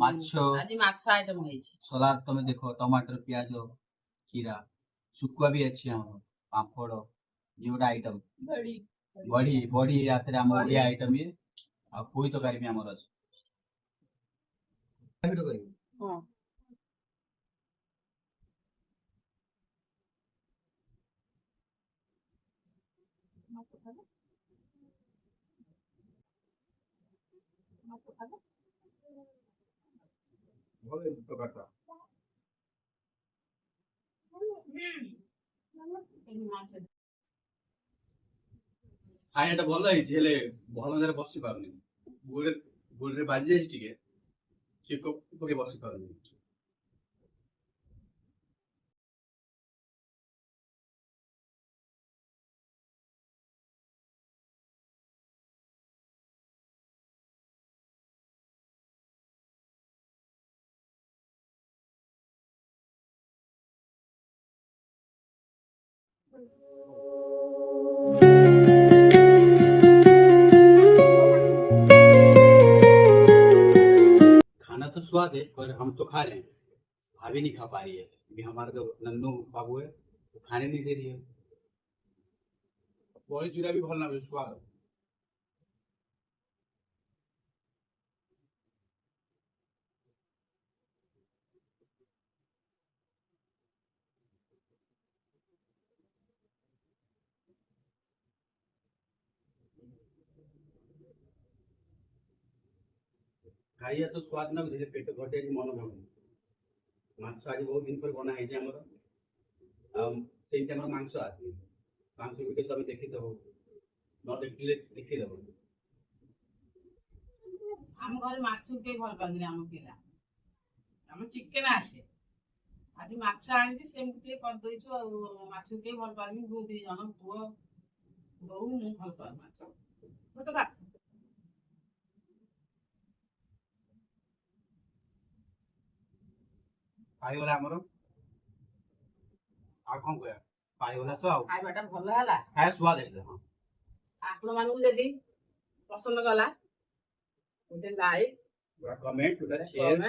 ମାଛ ଆଜି ମାଛ ଆଇଟମ ହେଇଛି। ସଲାଦ ତମେ ଦେଖ, ଟମାଟର, ପିଆଜ, କ୍ଷୀରା, ଶୁଖୁଆ ବି ଅଛି ଆମର, ପାମ୍ପଡ଼, ଇଏ ଗୋଟେ ଆଇଟମ। ବଢି ବଢି ଆଥିରେ ଆମ ଓଡିଆ ଆଇଟମ ଇଏ। ଆଉ ପୋଇ ତରକାରୀ ବି ଆମର ଅଛି। ହଁ। ଖାଇବାଟା ଭଲ ହେଇଛି, ହେଲେ ଭଲ ମଜାରେ ବସି ପାରୁନି। ଗୋଡରେ ବାଜି ଯାଇଛି ଟିକେ, ସେ ପକେଇ ବସି ପାରୁନି। खाना तो स्वाद है, पर हम तो खा रहे हैं, भाभी नहीं खा पा रही है। अभी हमारा जो नन्नू बाबू है वो खाने नहीं दे रही है। बड़ी चूड़ा भी भल लगे स्वाद। ଖାଇବା ତ ସ୍ୱାଦ ଲାଗୁଛି, ହେଲେ ପେଟ ଭରିବାକୁ ମନ ଲାଗୁନି। ମାଛ ଆଜି ବହୁତ ଦିନ ପରେ ବନା ହେଇଛି ଆମର, ଆଉ ସେଇଠି ଆମର ମାଂସ ଆସେ। ମାଂସ ଭିତରେ ତମେ ଦେଖିଦବ, ନ ଦେଖିଲେ ଦେଖିଦବ। ଆମ ଘରେ ମାଛ କେହି ଭଲ ପାଆନ୍ତିନି, ଆମ ପିଲା ଆମ ଚିକେନ ଆସେ। ଆଜି ମାଛ ଆଣିଛି ସେମିତି ଟିକେ କରିଦେଇଛୁ ଆଉ। ମାଛ କେହି ଭଲ ପାଆନ୍ତିନି, ବୋଉ ଦି ଜଣ ପୁଅ ବୋଉ ମୁଁ ଭଲ ପାଉ ମାଛ। ଖାଇଗଲା ଆମର, ଆଉ କଣ କହିବା, ଖାଇଗଲା ତ ଆଉ। ଖାଇବାଟା ଭଲ ହେଲା, ଖାଇବା ସ୍ୱାଦ ହେଇଥିଲା। ହଁ, ଆପଣ ମାନଙ୍କୁ ଯଦି ପସନ୍ଦ କଲା ଗୋଟେ ଲାଇକ୍, ଗୋଟେ କମେଣ୍ଟ, ଗୋଟେ ସେୟାର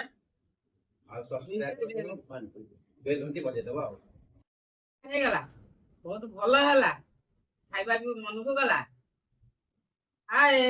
ଆଉ ସବସ୍କ୍ରାଇବ କରିଦେବ, ବେଲ ଘଣ୍ଟି ବଜେଇଦବ ଆଉ। ହେଇଗଲା, ବହୁତ ଭଲ ହେଲା, ଖାଇବା ବି ମନକୁ ଗଲା। ହାଏ।